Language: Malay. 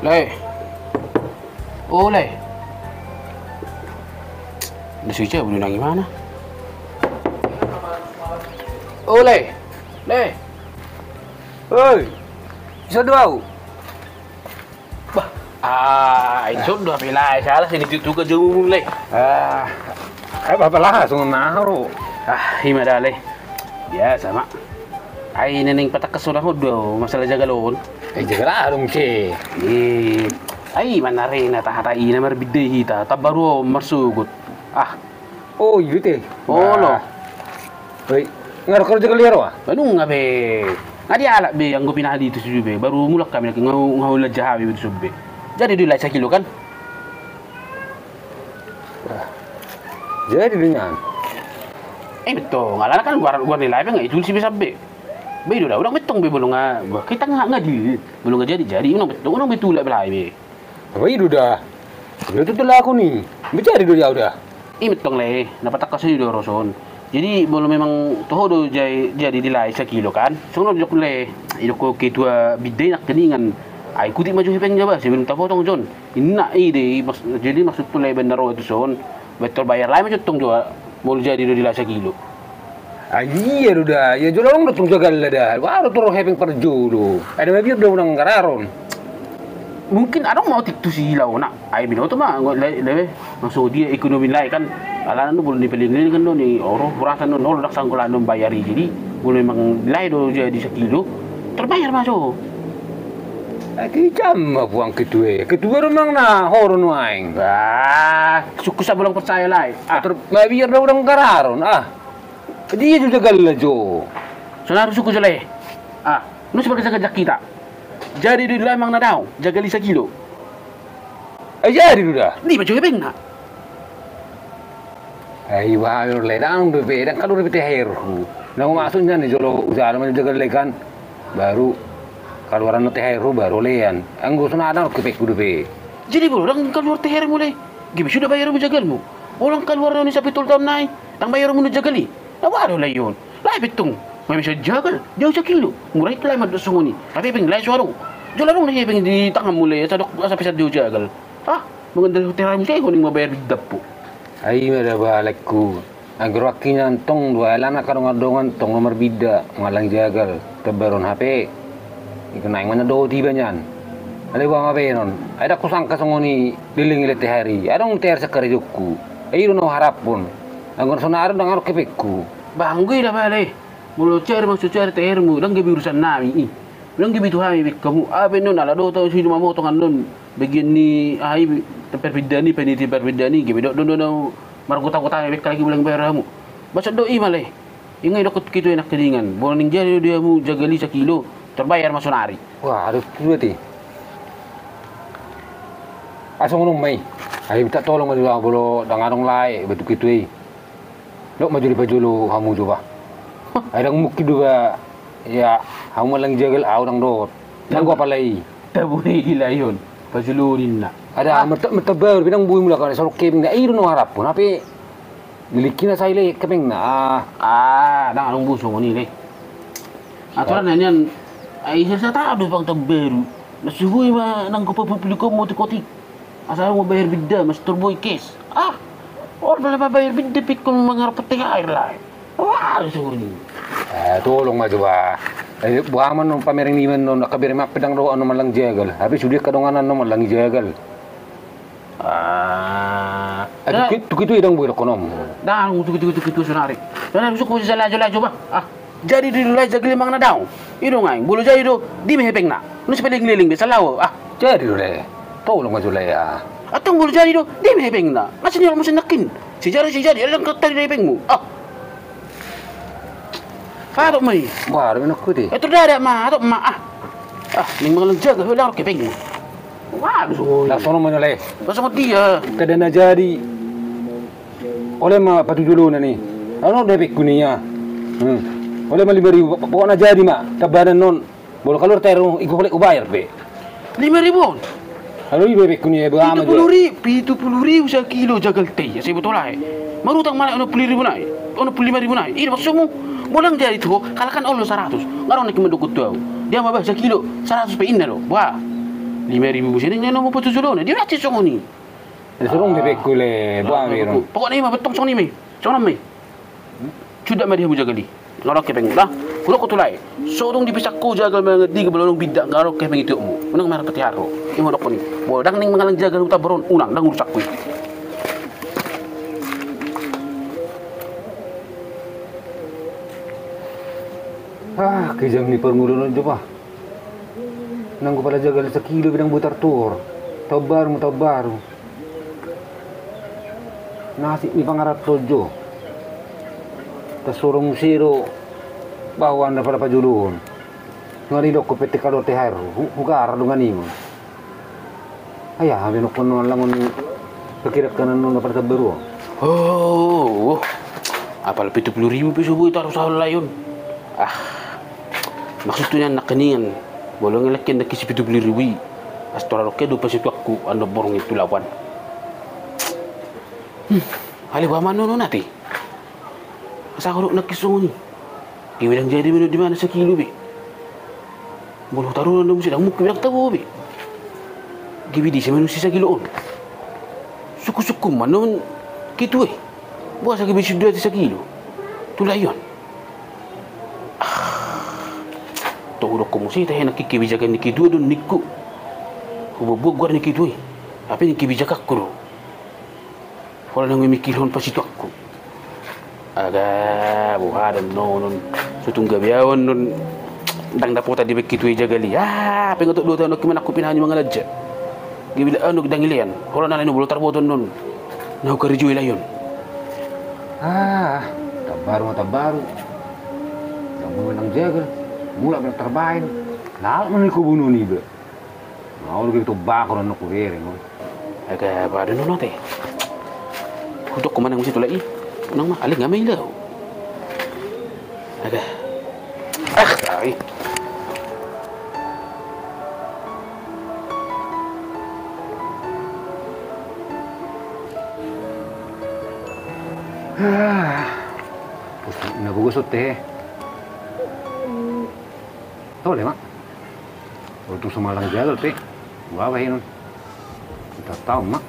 Le. Oh, Le. Udah switch boleh nang gimana? Oh, Le. Le. Oi. Bisa dua. Bah. Itu udah pilih salah sini itu ke jauh Le. Apa lah sungun naro. Hima dah Le. Biasa mak. Ai neneng patak kesudah udah masalah jaga lon. Jaga lah dong ke. Ai mana rena tahata ina marbide hita tabaru marsugut. Oh iya teh. Oh lo. Oi, ngar kerja kalian wah? Anu ngabe. Ngadi alak be yang gue pinah di itu sujube baru mulak kami lagi ngau jahawi itu sujube. Jadi dulu lah kilo kan? Jadi dengan. Betul. Ngalah kan gua nilai apa nggak itu sih bisa be. Be udah betong be belum nggak. Kita nggak di belum nggak jadi unang betul lah belai be. Apa itu dah? Udah tuh lah aku nih. Bicara dulu ya udah. Betong le. Dapat tak kasih udah roson. Jadi belum memang toho do jadi nilai sekilo kan. Soalnya jok le. Itu kok ketua bidai nak keningan. Ai kuti maju hepeng jaba sebelum tak potong John. Inna ide jadi maksud tu le benar itu son. Betul bayar lain macam tong juga. Mau jadi do nilai sekilo. Iya udah, ya jual orang udah jaga lah dah. Baru turun hepeng per julu. Ada lebih udah unang kararon. Mungkin ada mau tiktu si lau nak. Ai bino tu mah le maksud dia ekonomi lain kan. Alan tu belum dipelin kan do ni orang beratan do dak sangkulan do bayari. Jadi boleh memang lain do jadi sekilo terbayar masuk. Jam buang kedua memang nah horon waing. Suku saya belum percaya lain. Nggak biar dah orang kararon dia juga gagal jo. Soalnya suku jelek. Nu sebagai jaga kita. Jadi di dalam mang nadau jaga lisa kilo. Jadi sudah. Ni macam apa nak? Wah, ledang tu be, dan kalau lebih tehir. Nang masuknya nih jolo usaha menjaga lekan baru keluaran tehir baru lean. Anggo sana ada kepek kudu be. Jadi bro, orang keluar tehir mulai. Gimana sudah bayar menjagalmu? Orang keluar ni sa pitul tahun naik, tang bayar mu jagali. Nawaro lah yun. Lai betong. May bisa jagal. Jauh sa kilo. Muray kalay madusong ni. Tapi ping lai suarong. Jolarong na hiping di tangam muli sa dok sa pisat jauh jagal. Maganda hotel mo kayo kuning mabayar bigdap po. Ay mada balik ko. Ang grawaki niyan tong dua lana karong adongan tong nomor bida ngalang jagal tebaron HP. Ikenaing mana do tiba niyan. Ada gua ngapain non? Ada kusangka songoni diling ilete hari. Adong ter sakari jokku. Ayo no harap pun. Anggon sonaro dangar kepekku. Banggoy lah bale. Mulo cari maksud cari termu dan gabi urusan nami. Dan gabi tuh kami kamu apa non ala do tahu sih mau tongan non bagian ni ai perbedaan ni peniti perbedaan ni gabi do margota-gota bek lagi bulan bayar kamu. Baca doi maleh. Ingai dokot gitu enak keningan. Boleh jadi dia mu jagali sekilo terbayar masonari. Wah, aduh berarti. Asong nung may. Ay minta tolong maju bolo dangarong lai betul gitu Lok maju di pajulu hamu juga. Ay dang mukti juga ya hamu lang jagal aw dang dot. Nang gua palai. Tabuhi gila yun. Pajulurin na. Ada metabar binang buih mula kan sorok keming na iro no harap pun tapi milikin na sa ile keming na. Dang anong buso mo ni le. Aturan na niyan ay sa taado pang taberu. Nasuhuy ma nang kupapupliko mo tikotik. Asal mo bayar bidda mas turboy case. Orang dah bayar bidda pit kung mga rapatay air lah. Wah, siguro ni. Tolong maju ba. Buhaman nung pamiring niman nung nakabiri mapidang ro ano man lang jagal. Habis sudah kadunganan no man lang jagal. Tukitu idang buhay konom. Dah, tukitu sunari. Sana busuk ko sa lajo ba? Jadi di lulay jagal mang na daw. Iro ngay, bulu jadi do di mehepeng na. Nu sepeling-liling be salaw. Jadi dulu. Tolong maju lah ya. Atong bulu jadi do di mehepeng na. Kasi niya mo sinakin. Si jadi alang katali na hepeng mo. Farok mo eh. Wah, rin ako di. Ito dah ada ma, atok ma ning mga lang jaga hulang kepeng mo. Wah, so. Langsung naman nila Basta mo dia. Kada na jadi. Oleh ma patujulo na ni. Ano debek ko niya? Oleh malibari po na jadi ma. Tabanan non. Bolo kalor tayo igulik ubayar be. 5,000. Halo debek ko niya ba ama. 70,000 sa kilo jagal teh. Kasi betul lah. Marutang mana ono 10,000 na. Ono 5,000 na. Ini maksud mo. Bolang jadi tu, kalakan Allah 100. Ngarong nak mendukut tu. Dia mabah sekilo 100 pe inna lo. Wah. 5.000 sini nyono mo patusulon. Di rati song ni. Surung bebek kule, buang biru. Pokoknya mah betong song ni me. Song me. Sudah mah dia buja gali. Ngorok ke peng dah. Kulo ko tulay. Sorong di pisak ko jagal mga di balong bidak ngorok ke peng itu mo. Unang marap pati haro. Imo dok ko ni. Bodang ning mga lang jagal uta baron unang dang rusak ko. Kejam ni permulunan coba. Nang pala jagal sa kilo bidang butar tur. Tabar. Nasi ni pangarap tojo. Tas surong siro bawan na pala pajulun. Ngalidok ko peti kalo tehar. Hugar dungan imo. Ayah, habis nak konon langon perkirakan nang dapat terberu. Oh. Apal 70.000 piso bu taruh sa layon. Maksudnya nak keningan. Bolong ngelakin nak kisi 70.000. Astora roke do pasitu aku ando borong itu lawan. Hali ba mano no nati. Asa ko nak kisong ni. Giwilang jadi di mana sa kilo be. Bolo taruh ando musi dang mukki bilang tabo be. Gibi di sa manusia sa kiloon. Suku-suku manon kitu eh. Buat sa gibi sudah sa kilo. Tulayon. Tuhurok ko mo siya tayo nakikibijagan ni Kido doon niku. Hububog ni Kido eh. Apa ni kibijak aku doon. Wala nang mimikilhon pa situ aku. Aga buhadan nonon. Sutong gabiyawan nun. Dang daputa di bekitu jagali. Pengotok 2 tahun kiman aku pinahan yung mga ladya. Gibila anog dangilian. Wala na lang bulot tarboton nun. Nahu karijo ilayon. Tabaru. Kamu nang jagal. Mula benar terbain, lalu mana kau bunuh ni be? Mau lu gitu bakar nak kurir, no? Agak baru nono teh. Untuk kemana mesti tu lagi? Nang mah alih ngamai lau. Agak. Ay. Pusing na bugusot teh. Tahu deh mak, untuk semalang jalan teh, bawa ini, kita tahu mak.